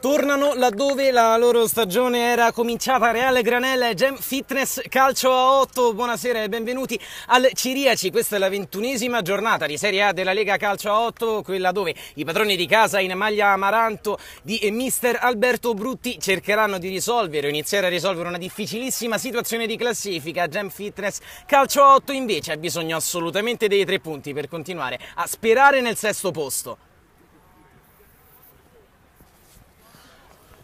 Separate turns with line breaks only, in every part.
Tornano laddove la loro stagione era cominciata. Real Granella e Gem Fitness Calcio a 8. Buonasera e benvenuti al Ciriaci. Questa è la 21esima giornata di Serie A della Lega Calcio a 8, quella dove i padroni di casa in maglia amaranto di mister Alberto Brutti cercheranno di risolvere o iniziare a risolvere una difficilissima situazione di classifica. Gem Fitness Calcio a 8 invece ha bisogno assolutamente dei 3 punti per continuare a sperare nel sesto posto.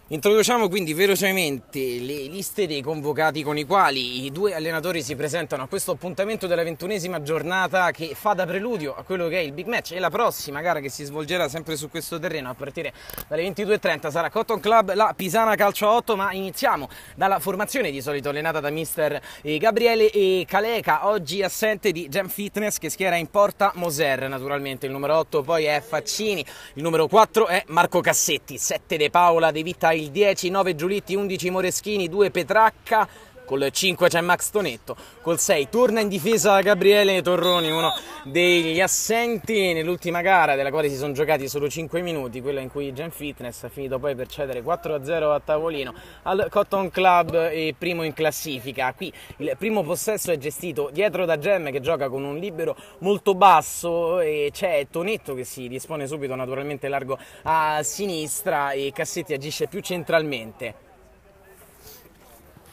Introduciamo quindi velocemente le liste dei convocati con i quali i due allenatori si presentano a questo appuntamento della 21esima giornata, che fa da preludio a quello che è il big match e la prossima gara che si svolgerà sempre su questo terreno a partire dalle 22:30 sarà Cotton Club la Pisana Calcio a 8. Ma iniziamo dalla formazione di solito allenata da mister Gabriele Caleca, oggi assente di Gem Fitness, che schiera in porta Moser naturalmente, il numero 8 poi è Faccini, il numero 4 è Marco Cassetti, 7 De Paola, De Vitta il 10, 9 Giulitti, 11 Moreschini, 2 Petracca, col 5 c'è Max Tonetto, col 6 torna in difesa Gabriele Torroni, uno degli assenti nell'ultima gara della quale si sono giocati solo 5 minuti, quella in cui Gem Fitness ha finito poi per cedere 4-0 a tavolino al Cotton Club e primo in classifica. Qui il primo possesso è gestito dietro da Gem, che gioca con un libero molto basso, e c'è Tonetto che si dispone subito naturalmente largo a sinistra e Cassetti agisce più centralmente.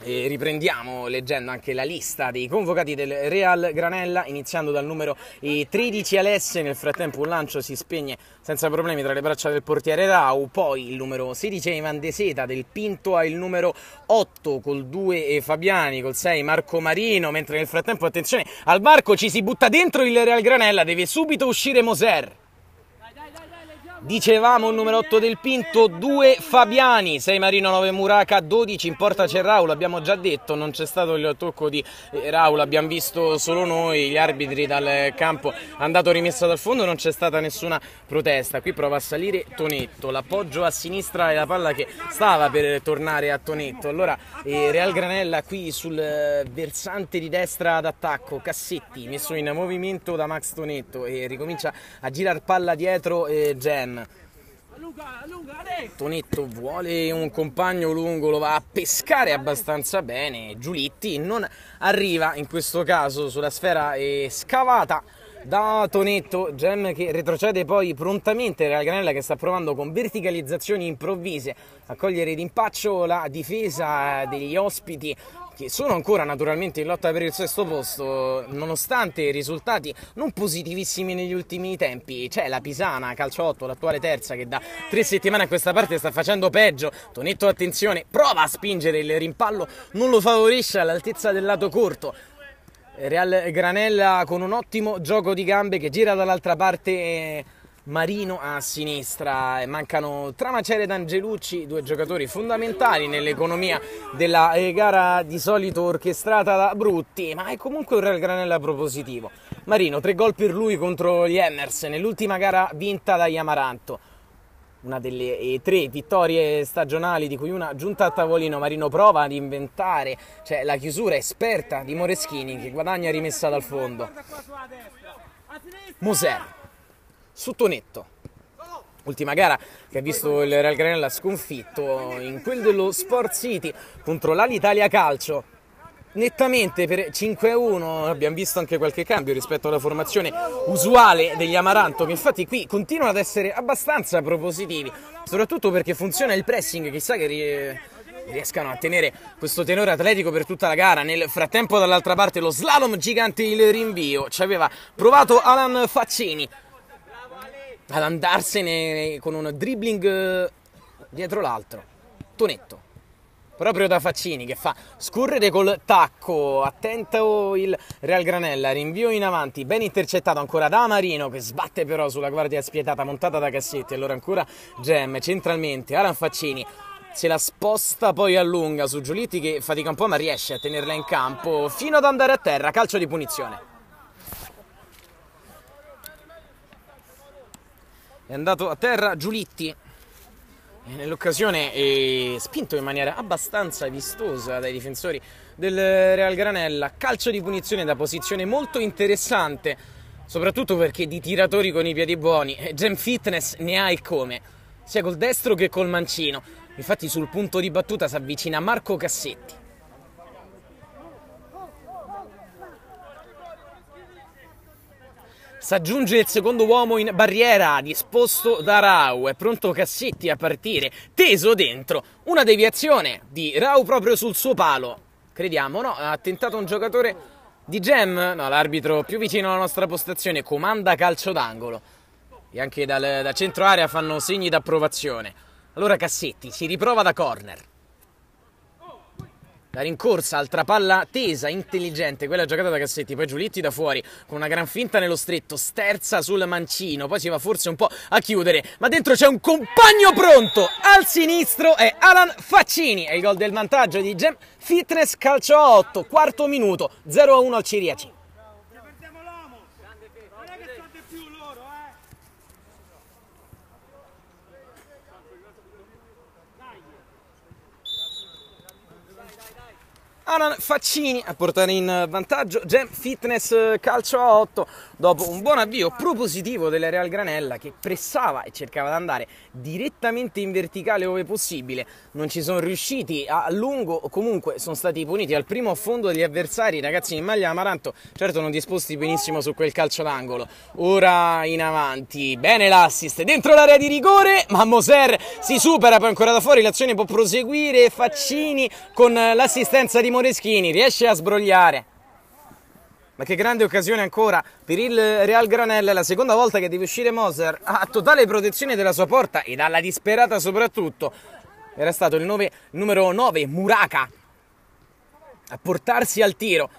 E riprendiamo leggendo anche la lista dei convocati del Real Granella, iniziando dal numero 13 Alesse. Nel frattempo un lancio si spegne senza problemi tra le braccia del portiere Rau, poi il numero 16 Ivan De Seta, del Pinto ha il numero 8 col 2 Fabiani, col 6 Marco Marino, mentre nel frattempo attenzione al varco, ci si butta dentro il Real Granella, deve subito uscire Moser. Dicevamo il numero 8 del Pinto, 2 Fabiani, 6 Marino, 9 Muraca, 12 in porta c'è Raul, abbiamo già detto, non c'è stato il tocco di Raul, abbiamo visto solo noi, gli arbitri dal campo, andato rimesso dal fondo, non c'è stata nessuna protesta. Qui prova a salire Tonetto, l'appoggio a sinistra e la palla che stava per tornare a Tonetto. Allora Real Granella qui sul versante di destra d'attacco, Cassetti messo in movimento da Max Tonetto e ricomincia a girare palla dietro Gem. Tonetto vuole un compagno lungo, lo va a pescare abbastanza bene, Giulitti non arriva in questo caso sulla sfera scavata da Tonetto. Gem che retrocede poi prontamente, Real Granella che sta provando con verticalizzazioni improvvise a cogliere d'impaccio la difesa degli ospiti, che sono ancora naturalmente in lotta per il sesto posto nonostante i risultati non positivissimi negli ultimi tempi. C'è la Pisana Calcio 8, l'attuale terza, che da 3 settimane a questa parte sta facendo peggio. Tonetto attenzione, prova a spingere, il rimpallo non lo favorisce all'altezza del lato corto. Real Granella con un ottimo gioco di gambe che gira dall'altra parte Marino a sinistra, e mancano Tramacere ed Angelucci, 2 giocatori fondamentali nell'economia della gara di solito orchestrata da Brutti, ma è comunque un Real Granella propositivo. Marino, 3 gol per lui contro gli Hammers nell'ultima gara vinta dagli Amaranto, una delle 3 vittorie stagionali di cui una giunta a tavolino. Marino prova ad inventare, c'è la chiusura esperta di Moreschini che guadagna rimessa dal fondo. Moser su Tonetto, ultima gara che ha visto il Real Granella sconfitto in quel dello Sport City contro l'Alitalia Calcio nettamente per 5-1. Abbiamo visto anche qualche cambio rispetto alla formazione usuale degli Amaranto, che infatti qui continuano ad essere abbastanza propositivi, soprattutto perché funziona il pressing, chissà che riescano a tenere questo tenore atletico per tutta la gara. Nel frattempo dall'altra parte lo slalom gigante, il rinvio, ci aveva provato Alan Faccini ad andarsene con un dribbling dietro l'altro. Tonetto proprio da Faccini che fa scorrere col tacco, attento il Real Granella, rinvio in avanti ben intercettato ancora da Marino che sbatte però sulla guardia spietata montata da Cassetti. Allora ancora Gem centralmente, Alan Faccini se la sposta poi allunga su Giulitti che fatica un po' ma riesce a tenerla in campo fino ad andare a terra. Calcio di punizione. È andato a terra Giulitti e nell'occasione è spinto in maniera abbastanza vistosa dai difensori del Real Granella. Calcio di punizione da posizione molto interessante, soprattutto perché di tiratori con i piedi buoni Gem Fitness ne ha e come. sia col destro che col mancino. Infatti sul punto di battuta si avvicina Marco Cassetti. S'aggiunge il secondo uomo in barriera, disposto da Rau. È pronto Cassetti a partire, teso dentro. Una deviazione di Rau proprio sul suo palo. Crediamo, no? Ha tentato un giocatore di Gem. No, l'arbitro più vicino alla nostra postazione comanda calcio d'angolo. E anche da centro area fanno segni d'approvazione. Allora Cassetti si riprova da corner. La rincorsa, altra palla tesa, intelligente, quella giocata da Cassetti, poi Giulitti da fuori, con una gran finta nello stretto, sterza sul mancino, poi si va forse un po' a chiudere, ma dentro c'è un compagno pronto, al sinistro è Alan Faccini, è il gol del vantaggio di Gem Fitness, calcio a 8, quarto minuto, 0-1 al Ciriaci. Alan Faccini a portare in vantaggio Gem Fitness, calcio a 8 dopo un buon avvio propositivo della Real Granella che pressava e cercava di andare direttamente in verticale ove possibile. Non ci sono riusciti a lungo, o comunque sono stati puniti al primo affondo degli avversari, ragazzi in maglia amaranto, certo non disposti benissimo su quel calcio d'angolo. Ora in avanti, bene l'assist dentro l'area di rigore, ma Moser si supera, poi ancora da fuori l'azione può proseguire, Faccini con l'assistenza di Moreschini riesce a sbrogliare. Ma che grande occasione ancora per il Real Granella, è la seconda volta che deve uscire Moser a totale protezione della sua porta e dalla disperata soprattutto. Era stato il numero 9 Muraca a portarsi al tiro.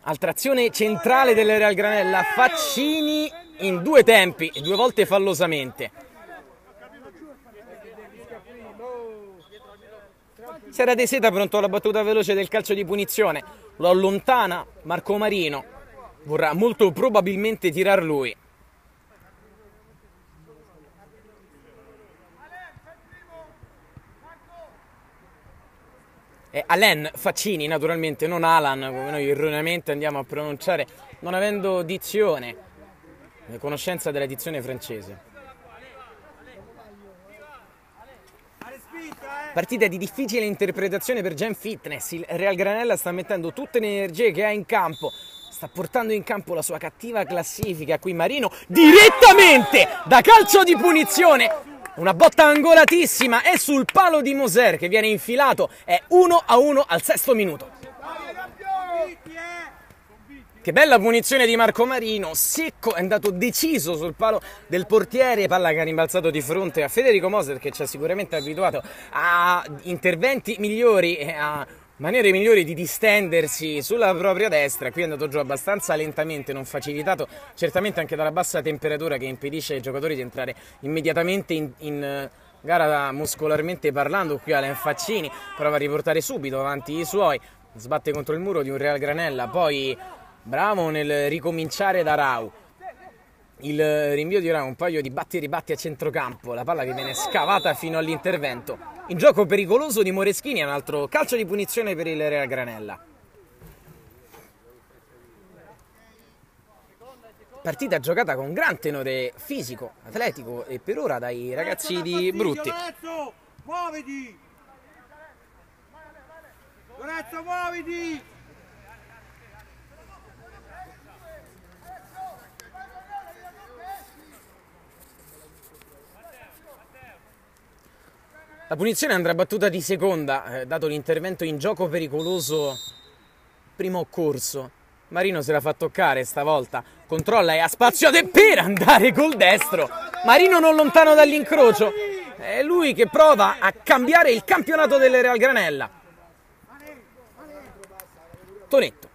Altra azione centrale del Real Granella, Faccini in due tempi e due volte fallosamente. Sera De Seta pronto alla battuta veloce del calcio di punizione, lo allontana Marco Marino, vorrà molto probabilmente tirar lui. È Alain Faccini naturalmente, non Alan come noi erroneamente andiamo a pronunciare, non avendo dizione, conoscenza della dizione francese. Partita di difficile interpretazione per Gem Fitness, il Real Granella sta mettendo tutte le energie che ha in campo, sta portando in campo la sua cattiva classifica, qui Marino direttamente da calcio di punizione, una botta angolatissima, è sul palo di Moser che viene infilato, è 1-1 al sesto minuto. Che bella punizione di Marco Marino, secco, è andato deciso sul palo del portiere, palla che ha rimbalzato di fronte a Federico Moser che ci ha sicuramente abituato a interventi migliori e a maniere migliori di distendersi sulla propria destra. Qui è andato giù abbastanza lentamente, non facilitato certamente anche dalla bassa temperatura che impedisce ai giocatori di entrare immediatamente in gara muscolarmente parlando. Qui Alain Faccini prova a riportare subito avanti i suoi, sbatte contro il muro di un Real Granella, poi bravo nel ricominciare da Rau, il rinvio di Rau, un paio di batti e ribatti a centrocampo, la palla che viene scavata fino all'intervento, in gioco pericoloso di Moreschini, un altro calcio di punizione per il Real Granella. Partita giocata con gran tenore fisico, atletico e per ora dai ragazzi di Brutti.
Muoviti! Lorenzo, muoviti!
La punizione andrà battuta di seconda, dato l'intervento in gioco pericoloso primo occorso. Marino se la fa toccare stavolta, controlla e ha spazio per andare col destro. Marino non lontano dall'incrocio, è lui che prova a cambiare il campionato del Real Granella. Tonetto.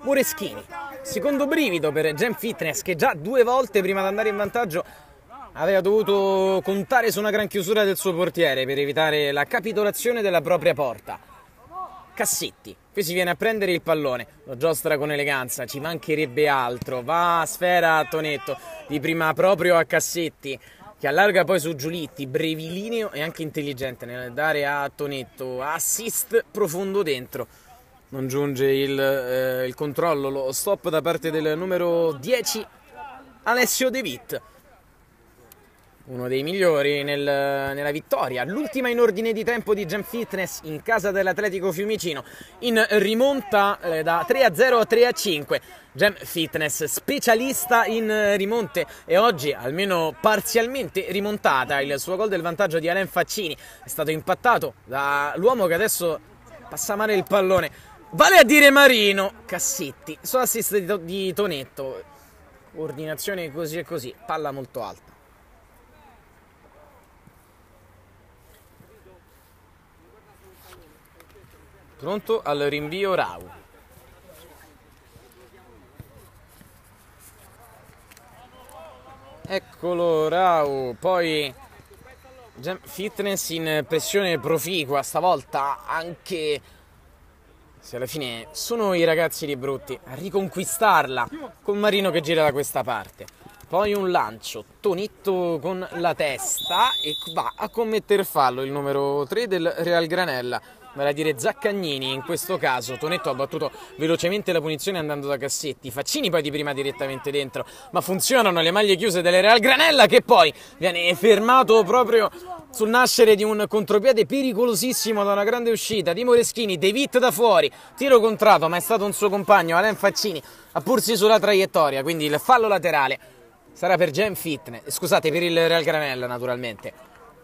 Moreschini, secondo brivido per Gem Fitness che già due volte prima di andare in vantaggio aveva dovuto contare su una gran chiusura del suo portiere per evitare la capitolazione della propria porta. Cassetti, qui si viene a prendere il pallone, lo giostra con eleganza, ci mancherebbe altro, va a sfera a Tonetto, di prima proprio a Cassetti, che allarga poi su Giulitti, brevilineo e anche intelligente nel dare a Tonetto, assist profondo dentro. Non giunge il controllo, lo stop da parte del numero 10, Alessio De Witt. uno dei migliori nella vittoria, l'ultima in ordine di tempo di Gem Fitness in casa dell'Atletico Fiumicino, in rimonta da 3-0 a 3-5. Gem Fitness specialista in rimonte e oggi almeno parzialmente rimontata. Il suo gol del vantaggio di Alain Faccini è stato impattato dall'uomo che adesso passa male il pallone, vale a dire Marino Cassetti, su assist di Tonetto. Ordinazione così e così, palla molto alta. Pronto al rinvio Rau. Eccolo Rau, poi Gem Fitness in pressione proficua, stavolta anche se alla fine sono i ragazzi di Brutti a riconquistarla, con Marino che gira da questa parte. Poi un lancio, Tonetto con la testa e va a commettere fallo il numero 3 del Real Granella, vale a dire Zaccagnini. In questo caso Tonetto ha battuto velocemente la punizione andando da Cassetti, Faccini poi di prima direttamente dentro, ma funzionano le maglie chiuse delle Real Granella, che poi viene fermato proprio sul nascere di un contropiede pericolosissimo da una grande uscita di Moreschini. De Witt da fuori, tiro contrato, ma è stato un suo compagno Alain Faccini a porsi sulla traiettoria, quindi il fallo laterale sarà per Gem Fitness, scusate, per il Real Granella naturalmente.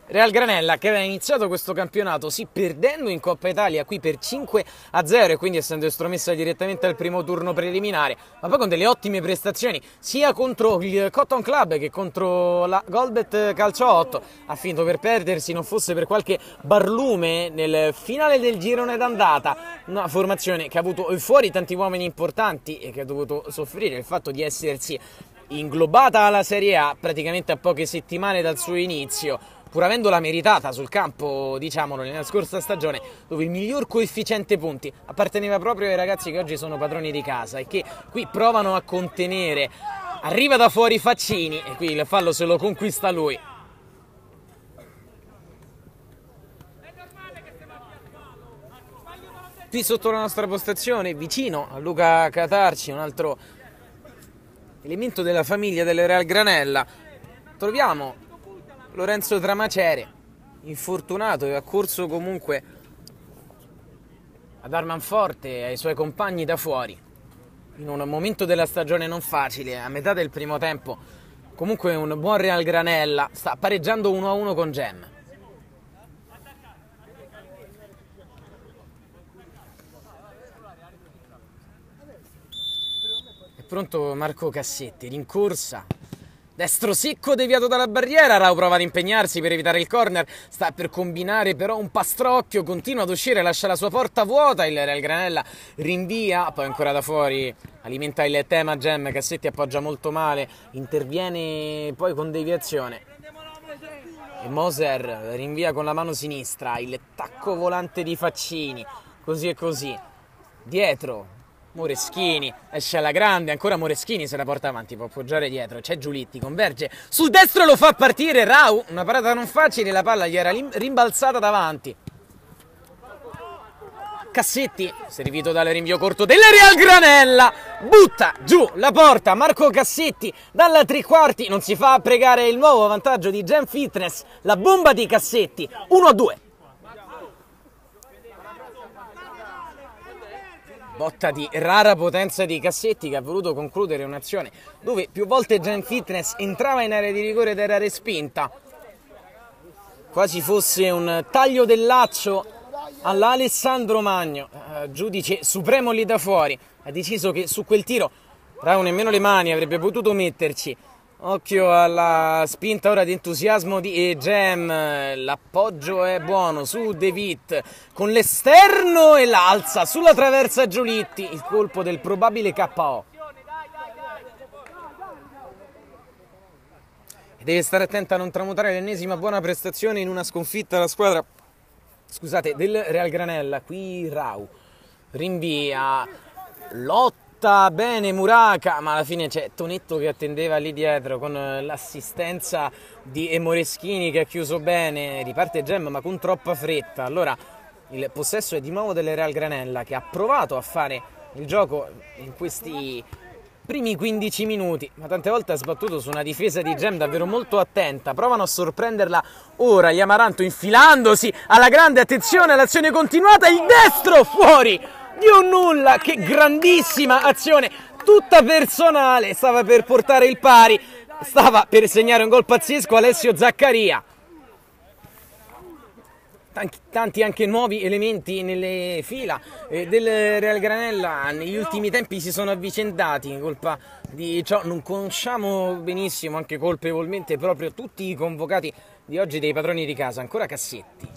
Real Granella che aveva iniziato questo campionato sì perdendo in Coppa Italia qui per 5-0 e quindi essendo estromessa direttamente al primo turno preliminare, ma poi con delle ottime prestazioni sia contro il Cotton Club che contro la Golbet Calcio 8. Ha finito per perdersi, non fosse per qualche barlume nel finale del girone d'andata, una formazione che ha avuto fuori tanti uomini importanti e che ha dovuto soffrire il fatto di essersi inglobata alla Serie A praticamente a poche settimane dal suo inizio, pur avendola meritata sul campo, diciamolo, nella scorsa stagione, dove il miglior coefficiente punti apparteneva proprio ai ragazzi che oggi sono padroni di casa e che qui provano a contenere. Arriva da fuori Faccini e qui il fallo se lo conquista lui. Qui sotto la nostra postazione, vicino a Luca Catarci, un altro elemento della famiglia delle Real Granella, troviamo Lorenzo Tramacere, infortunato e ha corso comunque a dar manforte ai suoi compagni da fuori in un momento della stagione non facile, a metà del primo tempo. Comunque un buon Real Granella, sta pareggiando 1-1 con Gem. È pronto Marco Cassetti, rincorsa, destro secco deviato dalla barriera, Rau prova ad impegnarsi per evitare il corner, sta per combinare però un pastrocchio, continua ad uscire, lascia la sua porta vuota, il Real Granella rinvia, poi ancora da fuori alimenta il tema Gem, Cassetti appoggia molto male, interviene poi con deviazione e Moser rinvia con la mano sinistra, il tacco volante di Faccini, così e così, dietro Moreschini, esce alla grande, ancora Moreschini se la porta avanti, può appoggiare dietro, c'è Giulitti, converge sul destro, lo fa partire Rau, una parata non facile, la palla gli era rimbalzata davanti. Cassetti, servito dal rinvio corto del Real Granella, butta giù la porta, Marco Cassetti dalla tre quarti, non si fa pregare il nuovo vantaggio di Gem Fitness, la bomba di Cassetti, 1-2. Botta di rara potenza di Cassetti che ha voluto concludere un'azione dove più volte Gem Fitness entrava in area di rigore ed era respinta. Quasi fosse un taglio del laccio all'Alessandro Magno, giudice supremo lì da fuori, ha deciso che su quel tiro Rau nemmeno le mani avrebbe potuto metterci. Occhio alla spinta ora di entusiasmo di Gem, l'appoggio è buono su De Witt con l'esterno e l'alza sulla traversa Giulitti, il colpo del probabile KO. E deve stare attenta a non tramutare l'ennesima buona prestazione in una sconfitta alla squadra, scusate, del Real Granella. Qui Rau rinvia, lotta bene Muraca, ma alla fine c'è Tonetto che attendeva lì dietro con l'assistenza di Moreschini che ha chiuso bene, riparte Gem ma con troppa fretta. Allora il possesso è di nuovo delle Real Granella che ha provato a fare il gioco in questi primi 15 minuti, ma tante volte ha sbattuto su una difesa di Gem davvero molto attenta. Provano a sorprenderla ora gli Amaranto infilandosi alla grande, attenzione all'azione continuata, il destro fuori di un nulla. Che grandissima azione, tutta personale, stava per portare il pari, stava per segnare un gol pazzesco Alessio Zaccaria. Tanti anche nuovi elementi nelle fila del Real Granella negli ultimi tempi si sono avvicendati in colpa di ciò. Non conosciamo benissimo, anche colpevolmente, proprio tutti i convocati di oggi dei padroni di casa. Ancora Cassetti,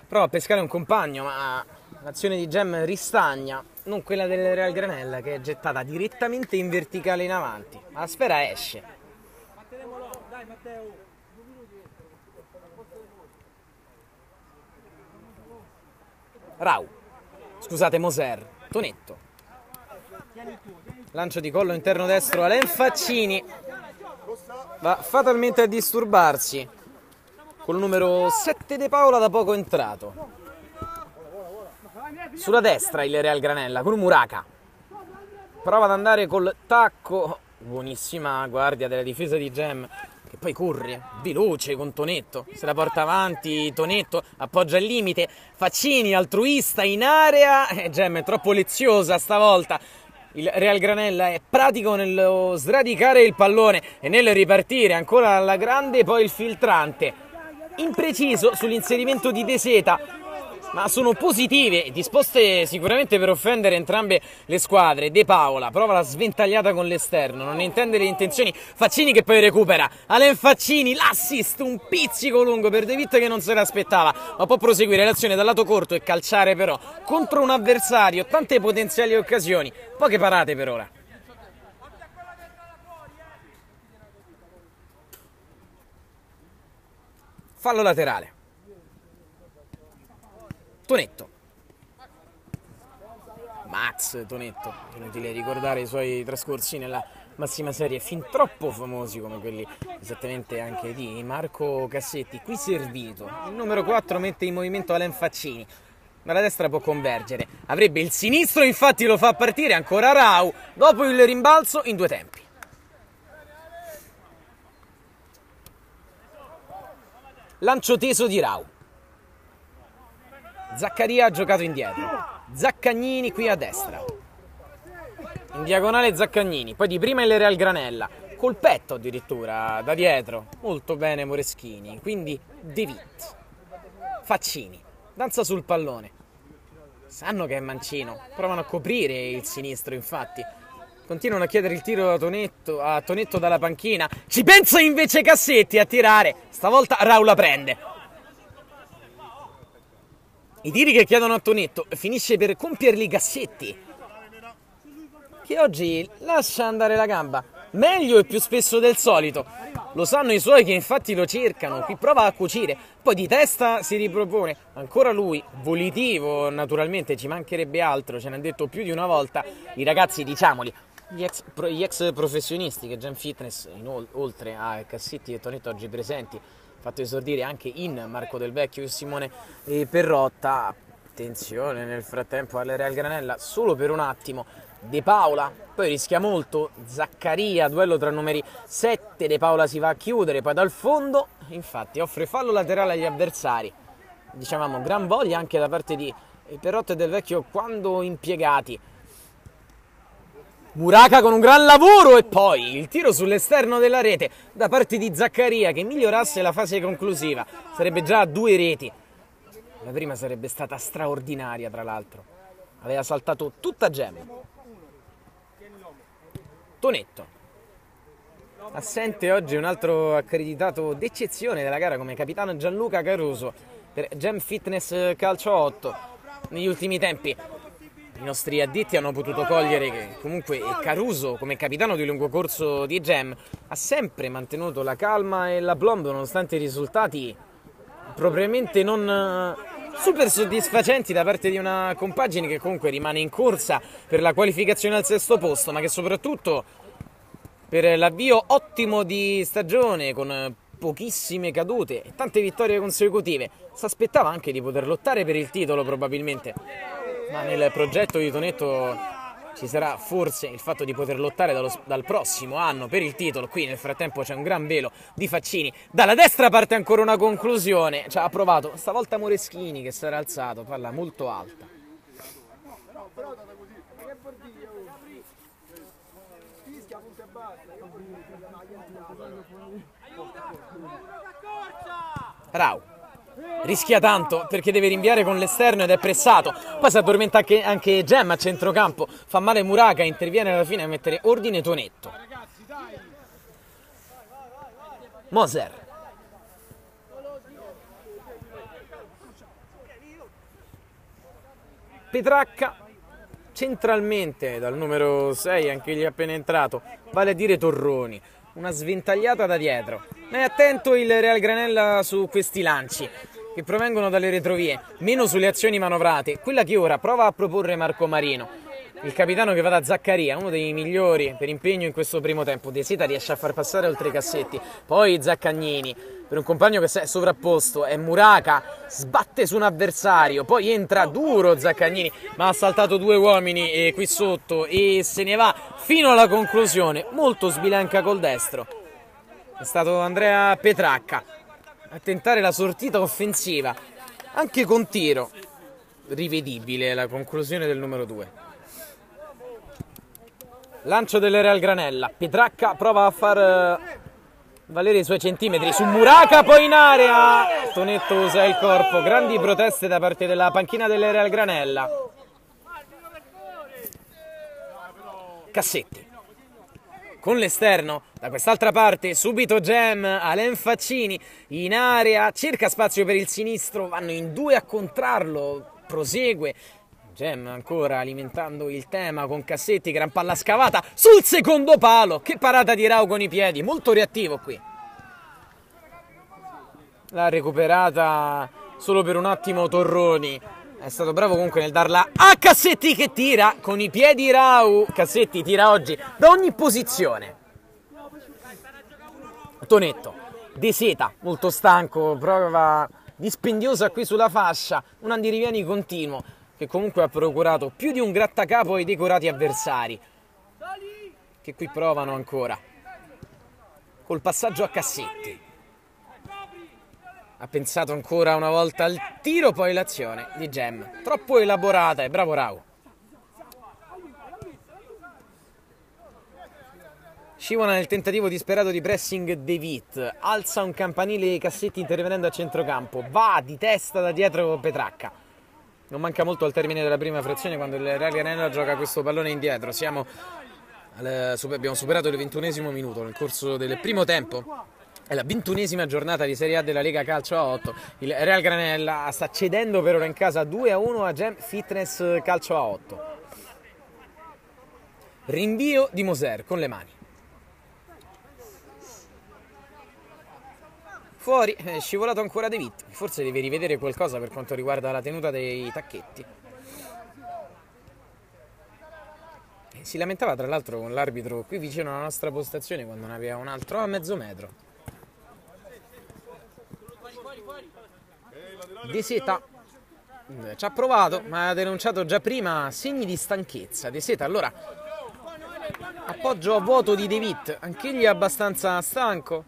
prova a pescare un compagno, ma l'azione di Gem ristagna, non quella del Real Granella, che è gettata direttamente in verticale in avanti. La sfera esce. Rau, scusate, Moser, Tonetto, lancio di collo interno destro, Alen Faccini va fatalmente a disturbarsi col numero 7 De Paola, da poco entrato. Sulla destra il Real Granella con Muraca, prova ad andare col tacco, buonissima guardia della difesa di Gem, che poi corre veloce con Tonetto, se la porta avanti Tonetto, appoggia il limite, Faccini altruista in area, Gem è troppo leziosa stavolta. Il Real Granella è pratico nello sradicare il pallone e nel ripartire ancora alla grande, poi il filtrante impreciso sull'inserimento di De Seta, ma sono positive e disposte sicuramente per offendere entrambe le squadre. De Paola prova la sventagliata con l'esterno, non intende le intenzioni, Faccini che poi recupera, Alen Faccini, l'assist, un pizzico lungo per De Witt che non se l'aspettava, ma può proseguire l'azione dal lato corto e calciare però contro un avversario, tante potenziali occasioni, poche parate per ora. Fallo laterale. Tonetto, Max Tonetto, inutile ricordare i suoi trascorsi nella massima serie, fin troppo famosi come quelli esattamente anche di Marco Cassetti. Qui servito, il numero 4 mette in movimento Alen Faccini, ma la destra può convergere, avrebbe il sinistro, infatti lo fa partire ancora Rau, dopo il rimbalzo in due tempi. Lancio teso di Rau, Zaccaria ha giocato indietro, Zaccagnini qui a destra, in diagonale Zaccagnini, poi di prima il Real Granella, col petto addirittura da dietro, molto bene Moreschini, quindi De Witt, Faccini, danza sul pallone, sanno che è mancino, provano a coprire il sinistro infatti, continuano a chiedere il tiro a Tonetto dalla panchina, ci pensa invece Cassetti a tirare, stavolta Rau la prende. I tiri che chiedono a Tonetto, finisce per compierli Cassetti, che oggi lascia andare la gamba, meglio e più spesso del solito. Lo sanno i suoi che infatti lo cercano, qui prova a cucire, poi di testa si ripropone, ancora lui, volitivo naturalmente, ci mancherebbe altro, ce n'ha detto più di una volta, i ragazzi diciamoli, gli ex professionisti che Gem Fitness, oltre a Cassetti e Tonetto oggi presenti, fatto esordire anche in Marco Del Vecchio e Simone Perrotta. Attenzione nel frattempo al Real Granella solo per un attimo, De Paola poi rischia molto, Zaccaria, duello tra numeri 7, De Paola si va a chiudere, poi dal fondo infatti offre fallo laterale agli avversari, dicevamo gran voglia anche da parte di Perrotta e Del Vecchio quando impiegati. Muraca con un gran lavoro e poi il tiro sull'esterno della rete da parte di Zaccaria che migliorasse la fase conclusiva, sarebbe già a 2 reti, la prima sarebbe stata straordinaria tra l'altro, aveva saltato tutta Gem. Tonetto, assente oggi un altro accreditato d'eccezione della gara come capitano Gianluca Caruso per Gem Fitness Calcio 8 negli ultimi tempi. I nostri addetti hanno potuto cogliere che comunque Caruso, come capitano di lungo corso di Gem, ha sempre mantenuto la calma e l'aplomb nonostante i risultati propriamente non super soddisfacenti da parte di una compagine che comunque rimane in corsa per la qualificazione al 6° posto, ma che soprattutto per l'avvio ottimo di stagione con pochissime cadute e tante vittorie consecutive si aspettava anche di poter lottare per il titolo probabilmente. Ma nel progetto di Tonetto ci sarà forse il fatto di poter lottare dal prossimo anno per il titolo. Qui nel frattempo c'è un gran velo di Faccini. Dalla destra parte ancora una conclusione. Ci ha provato stavolta Moreschini, che sarà alzato, palla molto alta. Rau rischia tanto perché deve rinviare con l'esterno ed è pressato. Poi si addormenta anche Gem a centrocampo. Fa male Muraca, interviene alla fine a mettere ordine Tonetto. Moser. Petracca centralmente dal numero 6, anche gli è appena entrato, vale a dire Torroni. Una sventagliata da dietro. Ma è attento il Real Granella su questi lanci che provengono dalle retrovie, meno sulle azioni manovrate. Quella che ora prova a proporre Marco Marino, il capitano che va da Zaccaria, uno dei migliori per impegno in questo primo tempo. De Seta riesce a far passare oltre i Cassetti, poi Zaccagnini per un compagno che si è sovrapposto, è Muraca, sbatte su un avversario, poi entra duro Zaccagnini, ma ha saltato due uomini qui sotto e se ne va fino alla conclusione, molto sbilanca col destro. È stato Andrea Petracca a tentare la sortita offensiva, anche con tiro. Rivedibile la conclusione del numero 2. Lancio del Real Granella. Petracca prova a far valere i suoi centimetri su Muraca, poi in area. Tonetto usa il corpo. Grandi proteste da parte della panchina del Real Granella. Cassetti con l'esterno, da quest'altra parte subito Gem, Alain Faccini in area, cerca spazio per il sinistro, vanno in due a contrarlo, prosegue Gem ancora alimentando il tema con Cassetti, gran palla scavata sul secondo palo, che parata di Rau con i piedi, molto reattivo qui. L'ha recuperata solo per un attimo Torroni, è stato bravo comunque nel darla a Cassetti che tira con i piedi Rau. Cassetti tira oggi da ogni posizione. Tonetto, De Seta molto stanco, prova dispendiosa qui sulla fascia, un andirivieni continuo che comunque ha procurato più di un grattacapo ai decorati avversari, che qui provano ancora col passaggio a Cassetti. Ha pensato ancora una volta al tiro, poi l'azione di Gem, troppo elaborata, e bravo Rau. Scivola nel tentativo disperato di pressing De Witt, alza un campanile Cassetti intervenendo a centrocampo, va di testa da dietro Petracca. Non manca molto al termine della prima frazione quando il Real Granella gioca questo pallone indietro. Abbiamo superato il 21esimo minuto nel corso del primo tempo. È la 21esima giornata di Serie A della Lega Calcio a 8. Il Real Granella sta cedendo per ora in casa 2-1 a Gem Fitness Calcio a 8. Rinvio di Moser con le mani. Fuori, è scivolato ancora De Witt. Forse deve rivedere qualcosa per quanto riguarda la tenuta dei tacchetti. Si lamentava tra l'altro con l'arbitro qui vicino alla nostra postazione quando ne aveva un altro a mezzo metro. De Seta ci ha provato, ma ha denunciato già prima segni di stanchezza. De Seta allora appoggio a vuoto di De Witt, anch'egli è abbastanza stanco.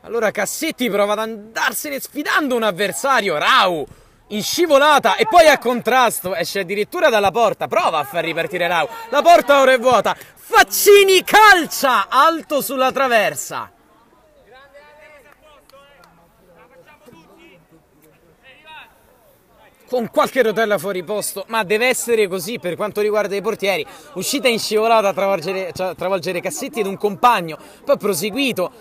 Allora Cassetti prova ad andarsene sfidando un avversario, Rau in scivolata e poi a contrasto, esce addirittura dalla porta, prova a far ripartire Rau, la porta ora è vuota, Faccini calcia alto sulla traversa. Con qualche rotella fuori posto, ma deve essere così per quanto riguarda i portieri. Uscita in scivolata a travolgere Cassetti ed un compagno, poi proseguito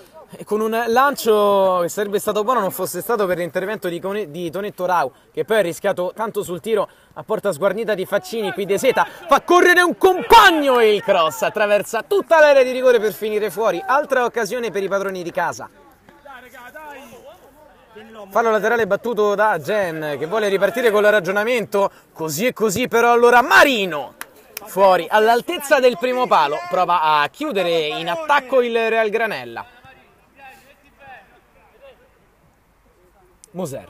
con un lancio che sarebbe stato buono non fosse stato per l'intervento di Tonetto Rau, che poi ha rischiato tanto sul tiro a porta sguarnita di Faccini. Qui De Seta fa correre un compagno e il cross attraversa tutta l'area di rigore per finire fuori. Altra occasione per i padroni di casa. Fallo laterale battuto da Gem che vuole ripartire con il ragionamento, così e così, però allora Marino fuori all'altezza del primo palo, prova a chiudere in attacco il Real Granella. Moser,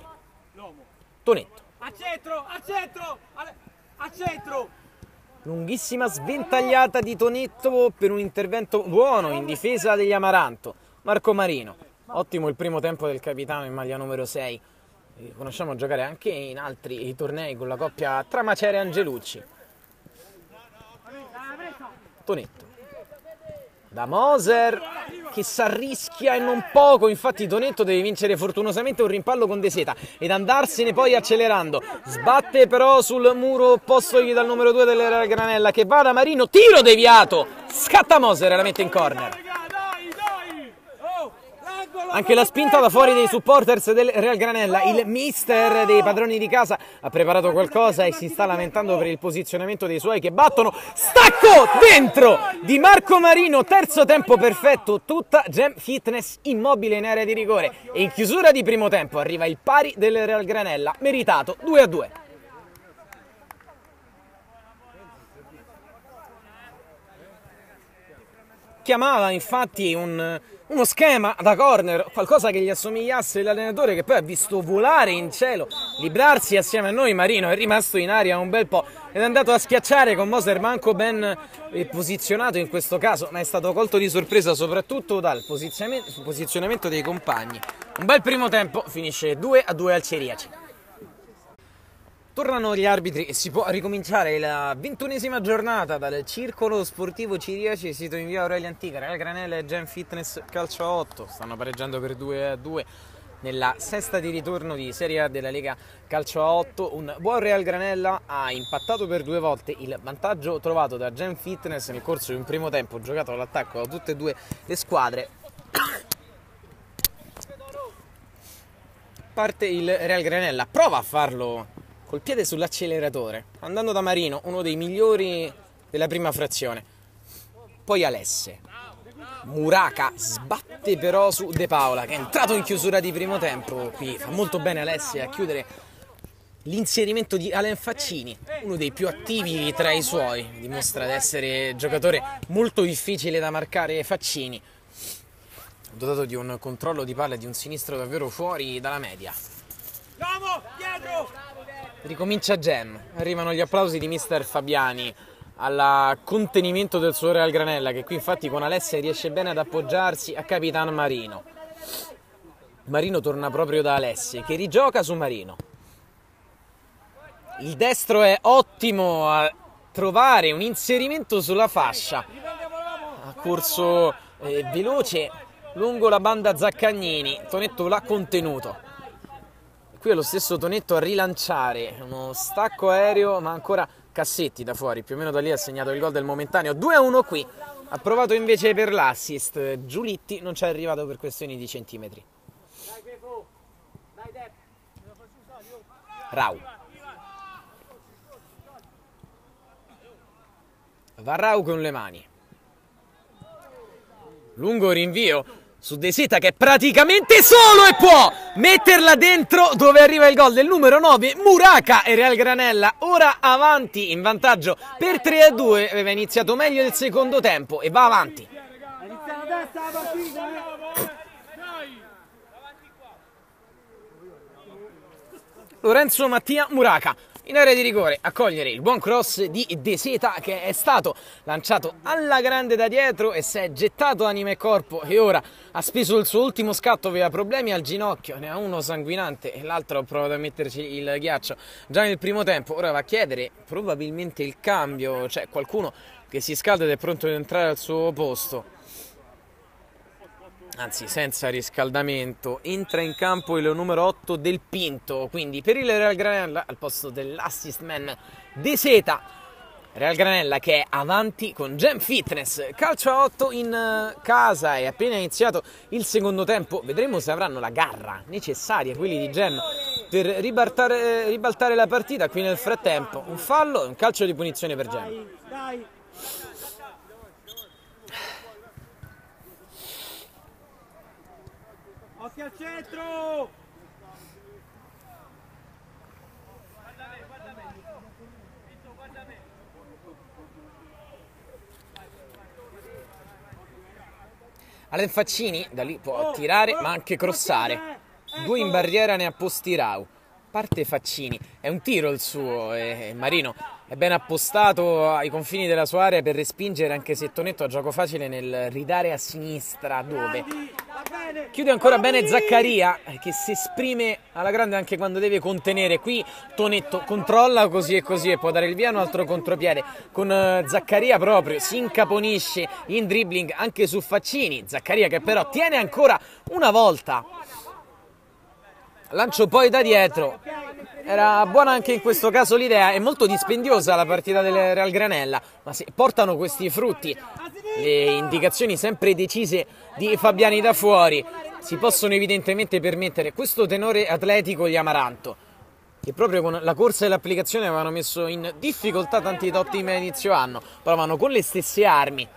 Tonetto,
a centro, A centro!
Lunghissima sventagliata di Tonetto per un intervento buono in difesa degli Amaranto. Marco Marino, ottimo il primo tempo del capitano in maglia numero 6. Conosciamo giocare anche in altri tornei con la coppia Tramacere e Angelucci. Tonetto da Moser che s'arrischia e non poco, infatti Tonetto deve vincere fortunosamente un rimpallo con De Seta ed andarsene poi accelerando. Sbatte però sul muro oppostogli dal numero 2 del Real Granella che va da Marino, tiro deviato, scatta Moser e la mette in corner. Anche la spinta da fuori dei supporters del Real Granella. Il mister dei padroni di casa ha preparato qualcosa e si sta lamentando per il posizionamento dei suoi che battono. Stacco dentro di Marco Marino, terzo tempo perfetto, tutta Gem Fitness immobile in area di rigore e in chiusura di primo tempo arriva il pari del Real Granella, meritato 2-2. Chiamava infatti uno schema da corner, qualcosa che gli assomigliasse l'allenatore, che poi ha visto volare in cielo, librarsi assieme a noi. Marino è rimasto in aria un bel po' ed è andato a schiacciare con Moser manco ben posizionato in questo caso, ma è stato colto di sorpresa soprattutto dal posizionamento dei compagni. Un bel primo tempo, finisce 2-2 al Ciriaci. Tornano gli arbitri e si può ricominciare la 21esima giornata dal Circolo Sportivo Ciriaci, sito in via Aurelia Antica. Real Granella e Gem Fitness calcio a 8 stanno pareggiando per 2-2 nella sesta di ritorno di Serie A della Lega Calcio a 8. Un buon Real Granella ha impattato per 2 volte il vantaggio trovato da Gem Fitness nel corso di un primo tempo giocato all'attacco da tutte e due le squadre. Parte il Real Granella, prova a farlo col piede sull'acceleratore, andando da Marino, uno dei migliori della prima frazione. Poi Alesse. Muraca sbatte però su De Paola, che è entrato in chiusura di primo tempo. Qui fa molto bene Alesse a chiudere l'inserimento di Alen Faccini, uno dei più attivi tra i suoi. Dimostra di essere giocatore molto difficile da marcare Faccini, dotato di un controllo di palla e di un sinistro davvero fuori dalla media. Ricomincia Gem, arrivano gli applausi di mister Fabiani al contenimento del suo Real Granella, che qui infatti con Alessia riesce bene ad appoggiarsi a Capitan Marino. Marino torna proprio da Alessia che rigioca su Marino. Il destro è ottimo a trovare un inserimento sulla fascia, ha corso veloce lungo la banda Zaccagnini, Tonetto l'ha contenuto. Qui è lo stesso Tonetto a rilanciare, uno stacco aereo ma ancora Cassetti da fuori, più o meno da lì ha segnato il gol del momentaneo. 2-1 qui, ha provato invece per l'assist, Giulitti non ci è arrivato per questioni di centimetri. Rau. Va Rau con le mani. Lungo rinvio su De Seta che è praticamente solo e può metterla dentro, dove arriva il gol del numero 9 Muraca e Real Granella ora avanti in vantaggio per 3-2. Aveva iniziato meglio il secondo tempo e va avanti. Lorenzo Mattia Muraca in area di rigore a cogliere il buon cross di De Seta, che è stato lanciato alla grande da dietro e si è gettato anima e corpo, e ora ha speso il suo ultimo scatto, aveva problemi al ginocchio, ne ha uno sanguinante e l'altro ha provato a metterci il ghiaccio già nel primo tempo. Ora va a chiedere probabilmente il cambio, cioè qualcuno che si scalda ed è pronto ad entrare al suo posto. Anzi, senza riscaldamento, entra in campo il numero 8 Del Pinto, quindi per il Real Granella al posto dell'assist man De Seta. Real Granella che è avanti con Gem Fitness, calcio a 8 in casa, è appena iniziato il secondo tempo, vedremo se avranno la garra necessaria quelli di Gem per ribaltare la partita. Qui nel frattempo un fallo e un calcio di punizione per Gem.
Occhio al centro!
Alen Faccini da lì può tirare ma anche crossare. 2 in barriera ne ha posti Rau. parte Faccini, è un tiro il suo e Marino è ben appostato ai confini della sua area per respingere, anche se Tonetto ha gioco facile nel ridare a sinistra, dove chiude ancora bene Zaccaria, che si esprime alla grande anche quando deve contenere. Qui Tonetto controlla così e può dare il via a un altro contropiede con Zaccaria, proprio si incaponisce in dribbling anche su Faccini. Zaccaria che però tiene ancora una volta, lancio poi da dietro. Era buona anche in questo caso l'idea, è molto dispendiosa la partita del Real Granella, ma se portano questi frutti, le indicazioni sempre decise di Fabiani da fuori, si possono evidentemente permettere questo tenore atletico gli Amaranto, che proprio con la corsa e l'applicazione avevano messo in difficoltà tanti top team a inizio anno, provano con le stesse armi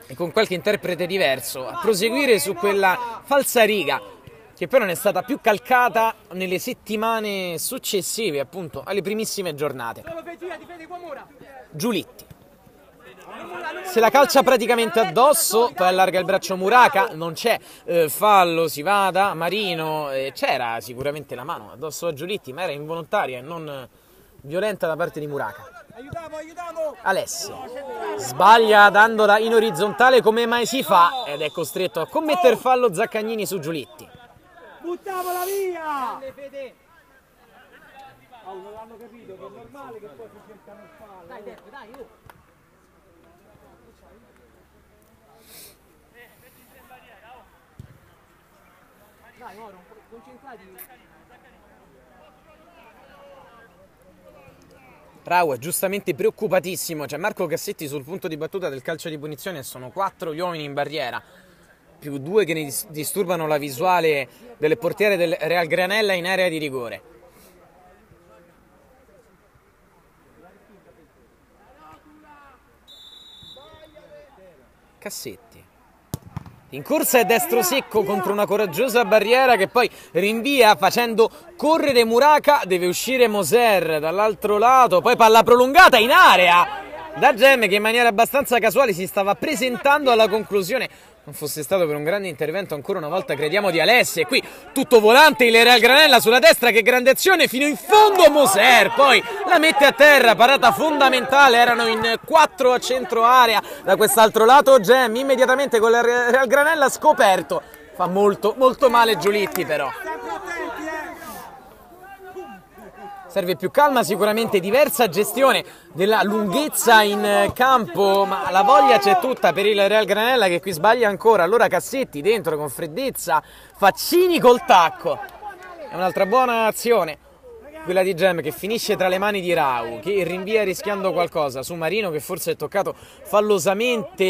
e con qualche interprete diverso a proseguire su quella falsariga, che però non è stata più calcata nelle settimane successive, appunto, alle primissime giornate. Giulitti se la calcia praticamente addosso, poi allarga il braccio Muraca, non c'è fallo, si vada, Marino, c'era sicuramente la mano addosso a Giulitti, ma era involontaria e non violenta da parte di Muraca. Alessio sbaglia dandola in orizzontale come mai si fa ed è costretto a commettere fallo Zaccagnini su Giulitti.
Buttiamola via! Non l'hanno capito, che è normale che poi si cercano il fallo. Dai, Derby, dai, oh! Dai, ora, concentrati.
Rau è giustamente preoccupatissimo, c'è Marco Cassetti sul punto di battuta del calcio di punizione, sono 4 gli uomini in barriera, più 2 che ne disturbano la visuale del portiere del Real Granella in area di rigore. Cassetti in corsa è destro secco contro una coraggiosa barriera che poi rinvia facendo correre Muraca, deve uscire Moser dall'altro lato, poi palla prolungata in area da Gem che in maniera abbastanza casuale si stava presentando alla conclusione. Non fosse stato per un grande intervento ancora una volta, crediamo, di Alessi, e qui tutto volante il Real Granella sulla destra, che grande azione fino in fondo, Moser poi la mette a terra, parata fondamentale, erano in 4 a centro area da quest'altro lato, Gem immediatamente con il Real Granella scoperto, fa molto male Giulitti però. Serve più calma, sicuramente diversa gestione della lunghezza in campo, ma la voglia c'è tutta per il Real Granella che qui sbaglia ancora. Allora Cassetti dentro con freddezza, Faccini col tacco. È un'altra buona azione quella di Gem che finisce tra le mani di Rau, che rinvia rischiando qualcosa su Marino che forse è toccato fallosamente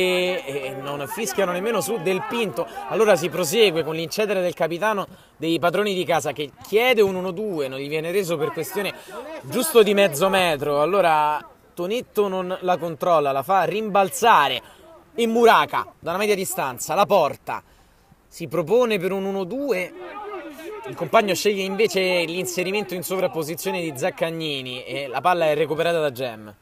e non fischiano nemmeno su Del Pinto. Allora si prosegue con l'incedere del capitano dei padroni di casa che chiede un 1-2, non gli viene reso per questione giusto di mezzo metro. Allora Tonetto non la controlla, la fa rimbalzare e Muraca da una media distanza la porta, si propone per un 1-2. Il compagno sceglie invece l'inserimento in sovrapposizione di Zaccagnini e la palla è recuperata da Gem.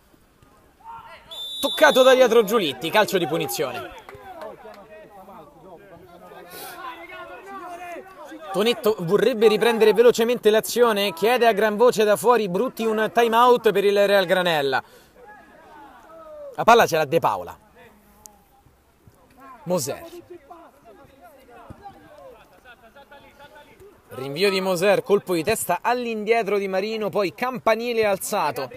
Toccato da dietro Giulitti, calcio di punizione. Tonetto vorrebbe riprendere velocemente l'azione, chiede a gran voce da fuori Brutti un time out per il Real Granella. La palla ce l'ha De Paola. Moser. Rinvio di Moser, colpo di testa all'indietro di Marino, poi campanile alzato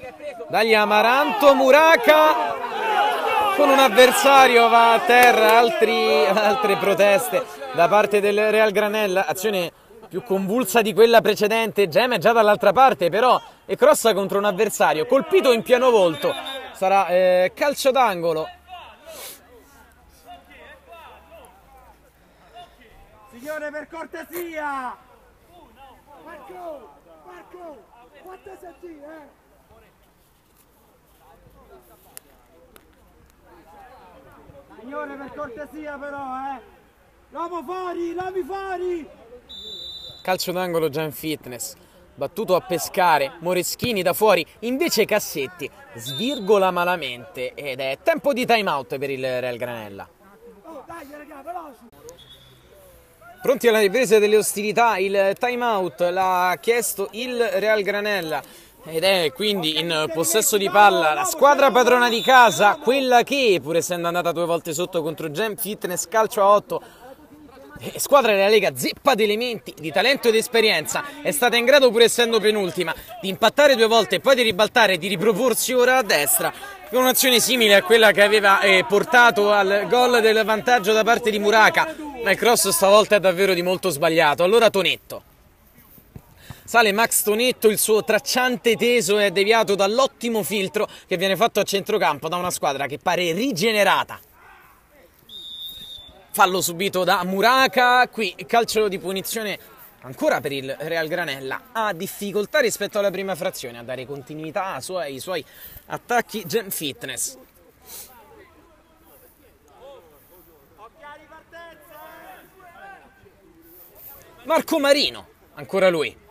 dagli Amaranto, Muraca con un avversario va a terra, altre proteste da parte del Real Granella, azione più convulsa di quella precedente, Gem è già dall'altra parte però e crossa contro un avversario, colpito in pieno volto, sarà calcio d'angolo.
Signore, per cortesia! Marco, quanto senti, Signore, per cortesia però, L'uomo fuori!
Calcio d'angolo Gian Fitness, battuto a pescare, Moreschini da fuori, invece Cassetti svirgola malamente ed è tempo di time out per il Real Granella.
Oh, dai, raga, veloci!
Pronti alla ripresa delle ostilità, il time out l'ha chiesto il Real Granella ed è quindi in possesso di palla la squadra padrona di casa, quella che pur essendo andata 2 volte sotto contro Gem Fitness, calcio a 8, squadra della Lega zeppa di elementi, di talento ed esperienza, è stata in grado pur essendo penultima di impattare 2 volte e poi di ribaltare e di riproporsi ora a destra con un'azione simile a quella che aveva portato al gol del vantaggio da parte di Muraca, ma il cross stavolta è davvero di molto sbagliato. Allora Tonetto, sale Max Tonetto, il suo tracciante teso è deviato dall'ottimo filtro che viene fatto a centrocampo da una squadra che pare rigenerata. Fallo subito da Muraca, qui calcio di punizione ancora per il Real Granella. Ha difficoltà rispetto alla prima frazione a dare continuità ai suoi attacchi Gem Fitness. Marco Marino, ancora lui.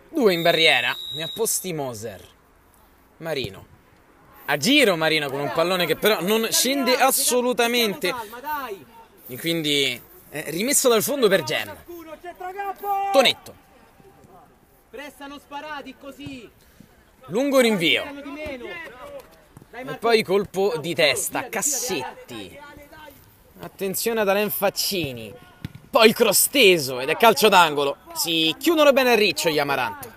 Due in barriera, ne ha posti Moser. Marino. A giro Marino con un pallone che però non scende assolutamente. E quindi rimesso dal fondo per Gem. Tonetto.
Restano sparati così.
Lungo rinvio. E poi colpo di testa. Cassetti. Attenzione ad Alain Faccini. Poi il cross teso ed è calcio d'angolo. Si chiudono bene a riccio gli Amaranto.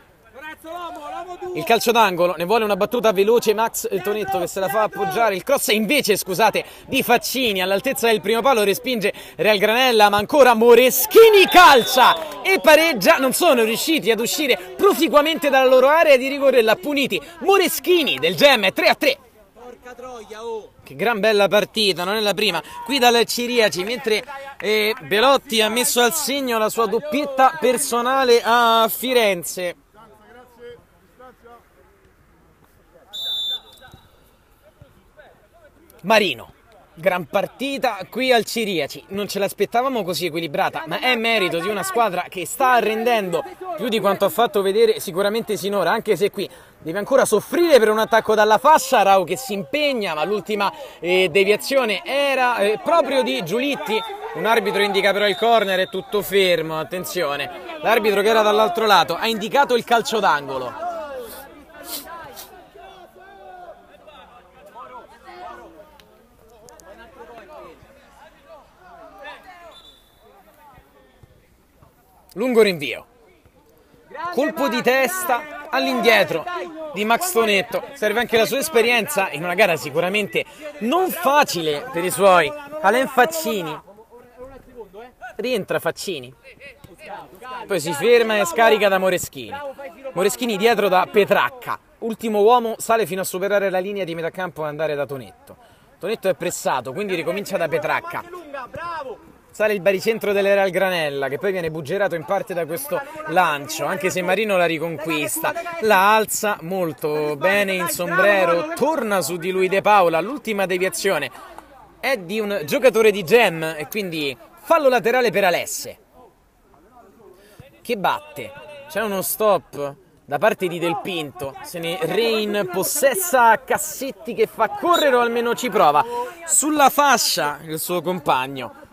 Il calcio d'angolo, ne vuole una battuta veloce Max Tonetto che se la fa appoggiare. Il cross invece, scusate, di Faccini all'altezza del primo palo, respinge Real Granella, ma ancora Moreschini calcia e pareggia. Non sono riusciti ad uscire proficuamente dalla loro area di rigore, l'ha puniti Moreschini del Gem, 3-3. Che gran bella partita, non è la prima qui dal Ciriaci, mentre Belotti ha messo al segno la sua doppietta personale a Firenze. Marino, gran partita qui al Ciriaci, non ce l'aspettavamo così equilibrata, ma è merito di una squadra che sta arrendendo più di quanto ha fatto vedere sicuramente sinora, anche se qui deve ancora soffrire per un attacco dalla fascia. Rau che si impegna, ma l'ultima deviazione era proprio di Giulitti. Un arbitro indica però il corner, è tutto fermo, attenzione. L'arbitro che era dall'altro lato ha indicato il calcio d'angolo. Lungo rinvio. Colpo di testa all'indietro di Max Tonetto. Serve anche la sua esperienza in una gara sicuramente non facile per i suoi. Alain Faccini. Rientra Faccini. Poi si ferma e scarica da Moreschini. Moreschini dietro da Petracca. Ultimo uomo, sale fino a superare la linea di metà campo e andare da Tonetto. Tonetto è pressato, quindi ricomincia da Petracca. Sale il baricentro del Real Granella, che poi viene buggerato in parte da questo lancio, anche se Marino la riconquista. La alza molto bene in sombrero, torna su di lui De Paula. L'ultima deviazione è di un giocatore di Gem e quindi fallo laterale per Alesse, che batte. C'è uno stop da parte di Del Pinto, se ne reimpossessa Cassetti che fa correre o almeno ci prova. Sulla fascia il suo compagno.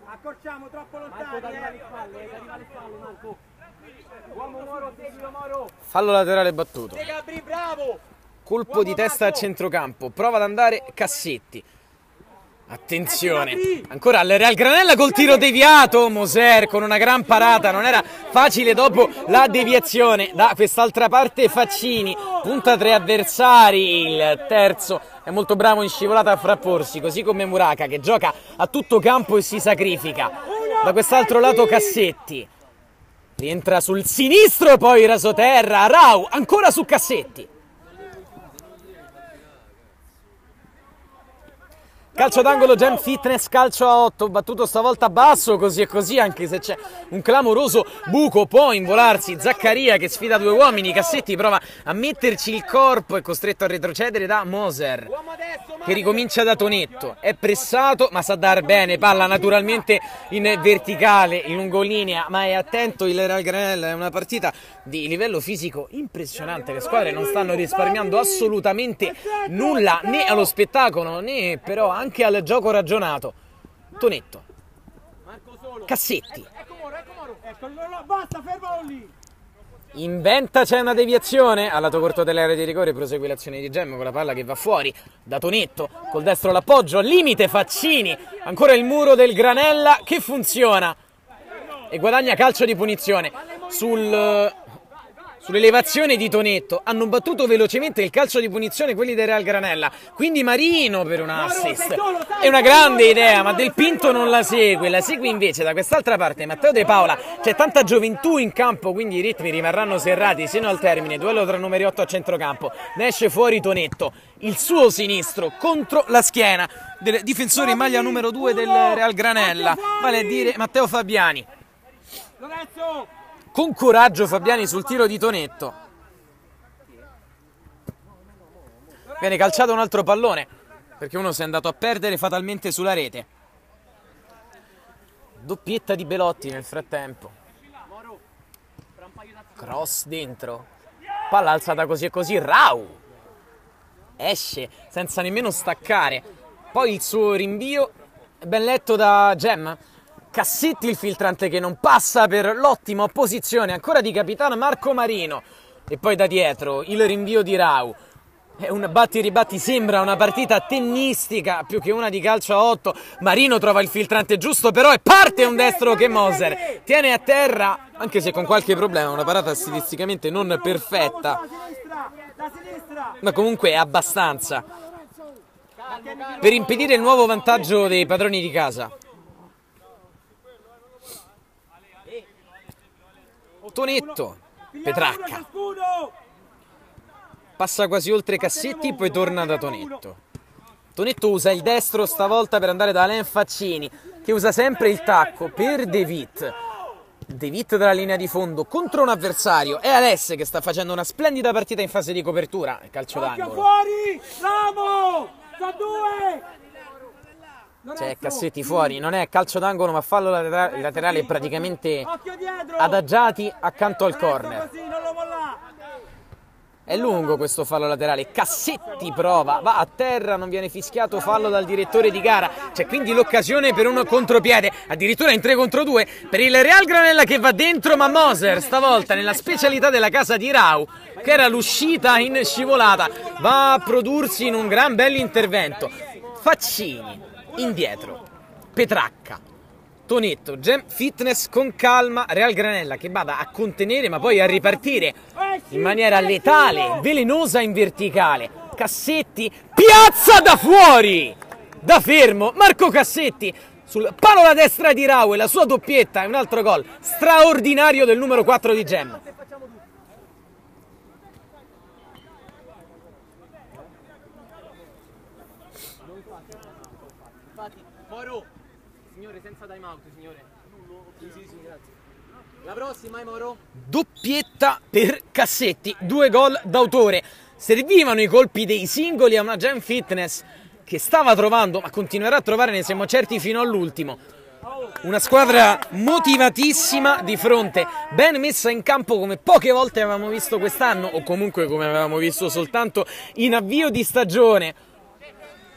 Accorciamo troppo lontano. Marco. Uomo Moro, seguilo Moro.
Fallo laterale battuto.
Bravo.
Colpo di testa a centrocampo. Prova ad andare Cassetti. Attenzione. Ancora al Real Granella col tiro deviato. Moser con una gran parata. Non era facile dopo la deviazione. Da quest'altra parte Faccini. Punta 3 avversari. Il terzo è molto bravo in scivolata a frapporsi, così come Muraca che gioca a tutto campo e si sacrifica. Da quest'altro lato Cassetti. Rientra sul sinistro, poi rasoterra. Rau ancora su Cassetti. Calcio d'angolo Gem Fitness, calcio a 8, battuto stavolta basso, così e così, anche se c'è un clamoroso buco, può involarsi Zaccaria che sfida due uomini, Cassetti prova a metterci il corpo, è costretto a retrocedere da Moser, che ricomincia da Tonetto, è pressato ma sa dar bene, palla naturalmente in verticale, in lungolinea, ma è attento il Real Granella, è una partita di livello fisico impressionante, le squadre non stanno risparmiando assolutamente nulla, né allo spettacolo, né però anche al gioco ragionato. Tonetto, Cassetti,
Basta, fermalo lì.
inventa, c'è una deviazione al lato corto dell'area di rigore, prosegue l'azione di Gem con la palla che va fuori da Tonetto, col destro l'appoggio, al limite Faccini, ancora il muro del Granella che funziona e guadagna calcio di punizione sull'elevazione di Tonetto. Hanno battuto velocemente il calcio di punizione quelli del Real Granella, quindi Marino per un assist, è una grande idea, ma Del Pinto non la segue invece da quest'altra parte Matteo De Paola. C'è tanta gioventù in campo, quindi i ritmi rimarranno serrati sino al termine, duello tra numeri 8 a centrocampo, ne esce fuori Tonetto, il suo sinistro contro la schiena del difensore in maglia numero 2 del Real Granella, vale a dire Matteo Fabiani. Con coraggio Fabiani sul tiro di Tonetto. Viene calciato un altro pallone perché uno si è andato a perdere fatalmente sulla rete. Doppietta di Belotti nel frattempo. Cross dentro. Palla alzata così e così. Rau esce senza nemmeno staccare. Poi il suo rinvio è ben letto da Gem. Cassetti il filtrante che non passa per l'ottima opposizione ancora di capitano Marco Marino, e poi da dietro il rinvio di Rau. È un batti e ribatti, sembra una partita tennistica più che una di calcio a 8. Marino trova il filtrante giusto, però è parte un destro che Moser tiene a terra, anche se con qualche problema, una parata stilisticamente non perfetta, ma comunque è abbastanza per impedire il nuovo vantaggio dei padroni di casa. Tonetto, Petracca, passa quasi oltre Cassetti, poi torna da Tonetto. Tonetto usa il destro stavolta per andare da Alain Faccini, che usa sempre il tacco per De Witt. De Witt dalla linea di fondo contro un avversario, è Alès che sta facendo una splendida partita in fase di copertura, calcio d'angolo.
Fuori, Ramo, da due.
C'è Cassetti fuori, non è calcio d'angolo ma fallo laterale praticamente adagiati accanto al corner. È lungo questo fallo laterale, Cassetti prova, va a terra, non viene fischiato, fallo dal direttore di gara. C'è quindi l'occasione per un contropiede, addirittura in 3 contro 2 per il Real Granella che va dentro, ma Moser stavolta nella specialità della casa di Rau, che era l'uscita in scivolata, va a prodursi in un gran bell'intervento. Faccini indietro, Petracca, Tonetto, Gem Fitness con calma, Real Granella che vada a contenere ma poi a ripartire in maniera letale, velenosa in verticale. Cassetti, piazza da fuori, da fermo, Marco Cassetti sul palo alla destra di Rau e la sua doppietta è un altro gol straordinario del numero 4 di Gem. Signore, senza time out, signore. Sì, grazie. La prossima, Moro. Doppietta per Cassetti, 2 gol d'autore. Servivano i colpi dei singoli a una Gem Fitness che stava trovando, ma continuerà a trovare, ne siamo certi, fino all'ultimo. Una squadra motivatissima di fronte, ben messa in campo come poche volte avevamo visto quest'anno, o comunque come avevamo visto soltanto in avvio di stagione.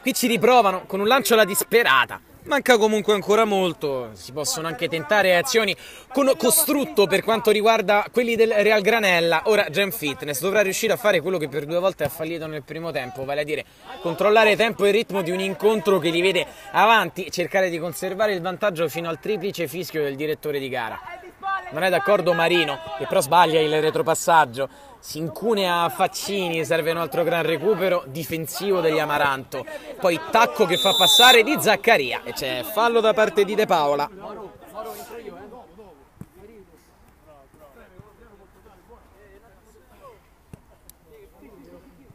Qui ci riprovano con un lancio alla disperata. Manca comunque ancora molto, si possono anche tentare azioni con costrutto per quanto riguarda quelli del Real Granella. Ora Gem Fitness dovrà riuscire a fare quello che per 2 volte ha fallito nel primo tempo, vale a dire controllare tempo e ritmo di un incontro che li vede avanti e cercare di conservare il vantaggio fino al triplice fischio del direttore di gara. Non è d'accordo Marino, che però sbaglia il retropassaggio, si incunea a Faccini, serve un altro gran recupero difensivo degli Amaranto, poi tacco che fa passare di Zaccaria e c'è fallo da parte di De Paola.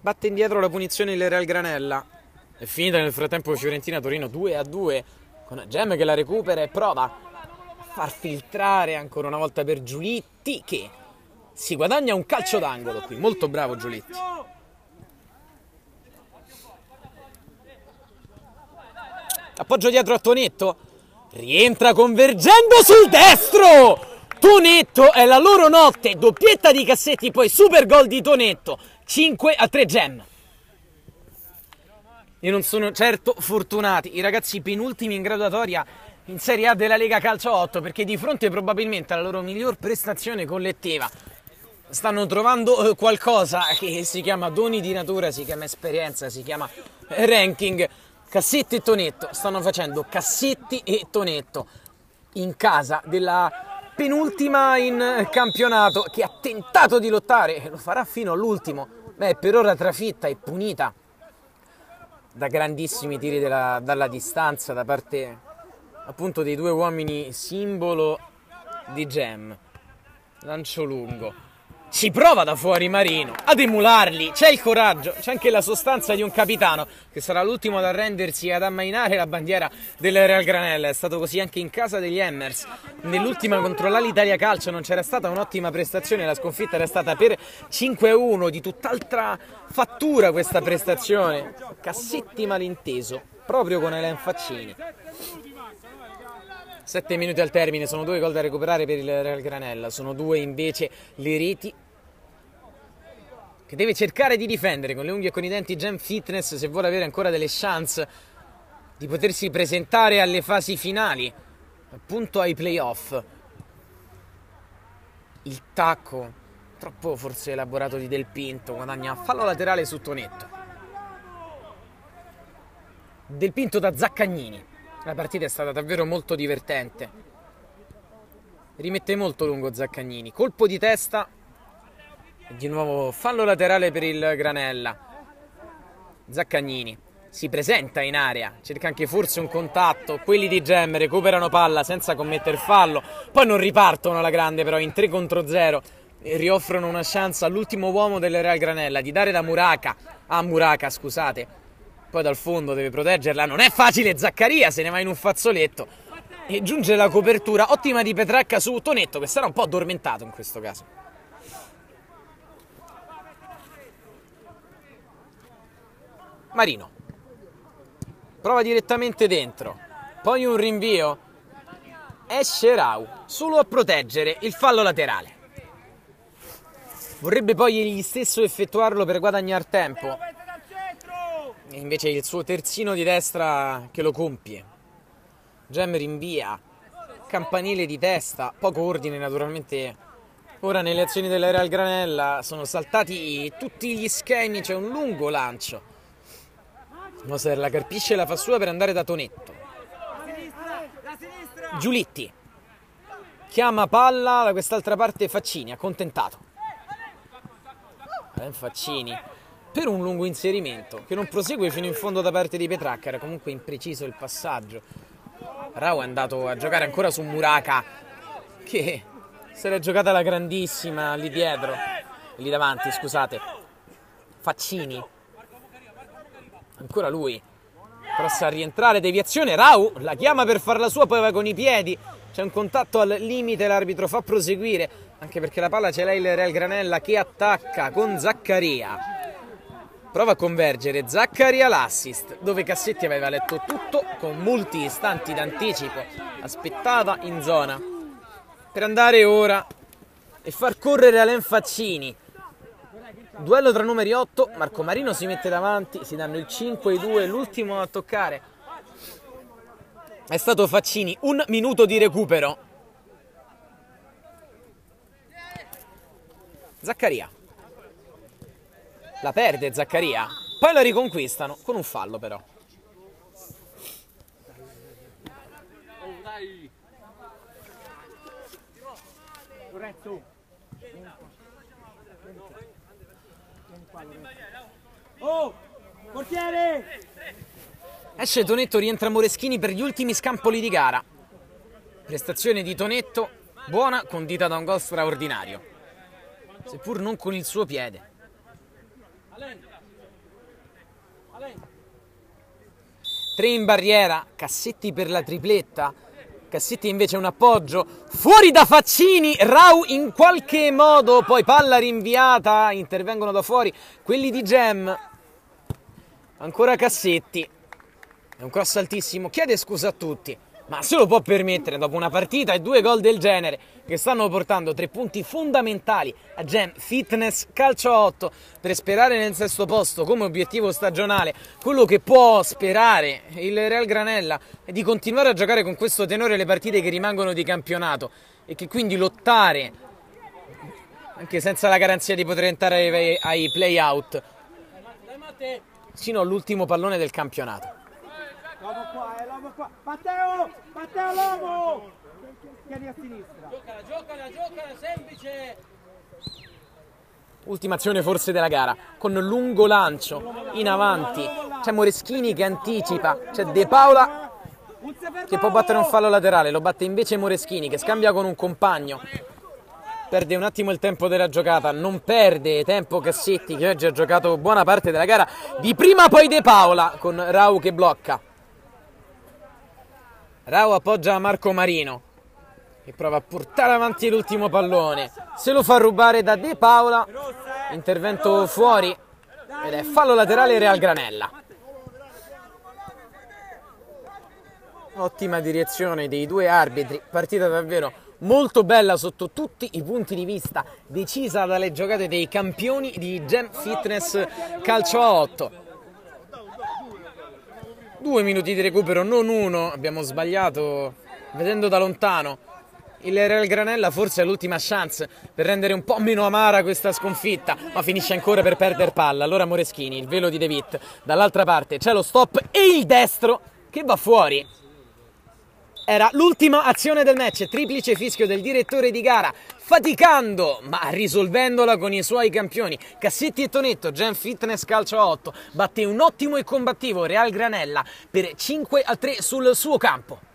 Batte indietro la punizione il Real Granella È finita nel frattempo Fiorentina-Torino 2-2 con Gem che la recupera e prova a far filtrare ancora una volta per Giulitti, che si guadagna un calcio d'angolo qui. Molto bravo Giulitti. Appoggio dietro a Tonetto, rientra convergendo sul destro. Tonetto, è la loro notte, doppietta di Cassetti, poi super gol di Tonetto, 5-3 Gem. E non sono certo fortunati i ragazzi penultimi in graduatoria in Serie A della Lega Calcio 8, perché di fronte probabilmente alla loro miglior prestazione collettiva stanno trovando qualcosa che si chiama doni di natura, si chiama esperienza, si chiama ranking. Cassetti e Tonetto stanno facendo Cassetti e Tonetto in casa della penultima in campionato, che ha tentato di lottare e lo farà fino all'ultimo, ma è per ora trafitta e punita da grandissimi tiri dalla distanza da parte appunto dei due uomini simbolo di Gem. Lancio lungo, ci prova da fuori Marino ad emularli, c'è il coraggio, c'è anche la sostanza di un capitano che sarà l'ultimo ad arrendersi e ad ammainare la bandiera del Real Granella. È stato così anche in casa degli Hammers. Nell'ultima contro l'Italia Calcio non c'era stata un'ottima prestazione, la sconfitta era stata per 5-1, di tutt'altra fattura questa prestazione. Cassetti malinteso proprio con Elen Faccini. 7 minuti al termine, sono 2 gol da recuperare per il Real Granella, sono 2 invece le reti che deve cercare di difendere con le unghie e con i denti Gem Fitness se vuole avere ancora delle chance di potersi presentare alle fasi finali, appunto ai playoff. Il tacco troppo forse elaborato di Del Pinto, guadagna fallo laterale su Tonetto. Del Pinto da Zaccagnini. La partita è stata davvero molto divertente. Rimette molto lungo Zaccagnini. Colpo di testa. E di nuovo fallo laterale per il Granella. Zaccagnini si presenta in area. Cerca anche forse un contatto. Quelli di Gem recuperano palla senza commettere fallo. Poi non ripartono alla grande però in 3 contro 0. E rioffrono una chance all'ultimo uomo del Real Granella di dare da Muraca, scusate. Poi dal fondo deve proteggerla, non è facile, Zaccaria se ne va in un fazzoletto e giunge la copertura ottima di Petracca su Tonetto, che sarà un po' addormentato in questo caso. Marino prova direttamente dentro, poi un rinvio, esce Rau solo a proteggere il fallo laterale. Vorrebbe poi egli stesso effettuarlo per guadagnare tempo, e invece è il suo terzino di destra che lo compie. Gem rinvia, campanile di testa, poco ordine naturalmente. Ora nelle azioni della Real Granella sono saltati tutti gli schemi, c'è un lungo lancio. Moser la carpisce e la fa sua per andare da Tonetto. Giulitti chiama palla da quest'altra parte Faccini, accontentato. Faccini per un lungo inserimento che non prosegue fino in fondo da parte di Petracca. Era comunque impreciso il passaggio. Rau è andato a giocare ancora su Muraca, che se l'è giocata la grandissima lì dietro, lì davanti, scusate. Faccini, ancora lui, prossa a rientrare, deviazione, Rau la chiama per farla sua, poi va con i piedi, c'è un contatto al limite, l'arbitro fa proseguire, anche perché la palla ce l'ha il Real Granella che attacca con Zaccaria. Prova a convergere Zaccaria l'assist, dove Cassetti aveva letto tutto con molti istanti d'anticipo, aspettava in zona per andare ora e far correre Alen Faccini. Duello tra numeri 8, Marco Marino si mette davanti, si danno il 5-2, l'ultimo a toccare è stato Faccini. 1 minuto di recupero. Zaccaria la perde, Zaccaria, poi la riconquistano con un fallo però.
Oh, portiere!
Esce Tonetto, rientra Moreschini per gli ultimi scampoli di gara. Prestazione di Tonetto buona, condita da un gol straordinario, seppur non con il suo piede. 3 in barriera, Cassetti per la tripletta, Cassetti invece un appoggio, fuori da Faccini, Rau in qualche modo, poi palla rinviata, intervengono da fuori quelli di Gem, ancora Cassetti, è un cross altissimo, chiede scusa a tutti, ma se lo può permettere dopo una partita e 2 gol del genere che stanno portando 3 punti fondamentali a Gem Fitness Calcio a 8 per sperare nel 6º posto come obiettivo stagionale. Quello che può sperare il Real Granella è di continuare a giocare con questo tenore le partite che rimangono di campionato e che quindi lottare anche senza la garanzia di poter entrare ai play-out sino all'ultimo pallone del campionato.
L'uomo qua. Matteo, l'uomo! Tieni a sinistra.
Giocala, semplice.
Ultima azione forse della gara, con lungo lancio in avanti, c'è Moreschini che anticipa, c'è De Paola che può battere un fallo laterale, lo batte invece Moreschini che scambia con un compagno, perde un attimo il tempo della giocata, non perde tempo Cassetti che oggi ha giocato buona parte della gara, di prima poi De Paola con Rau che blocca. Rau appoggia Marco Marino e prova a portare avanti l'ultimo pallone, se lo fa rubare da De Paola, intervento fuori ed è fallo laterale Real Granella. Ottima direzione dei 2 arbitri, partita davvero molto bella sotto tutti i punti di vista, decisa dalle giocate dei campioni di Gem Fitness Calcio a 8. 2 minuti di recupero, non 1, abbiamo sbagliato vedendo da lontano. Il Real Granella forse è l'ultima chance per rendere un po' meno amara questa sconfitta, ma finisce ancora per perdere palla. Allora Moreschini, il velo di De Witt, dall'altra parte c'è lo stop e il destro che va fuori. Era l'ultima azione del match, triplice fischio del direttore di gara, faticando ma risolvendola con i suoi campioni. Cassetti e Tonetto, Gem Fitness Calcio a 8, batte un ottimo e combattivo Real Granella per 5-3 sul suo campo.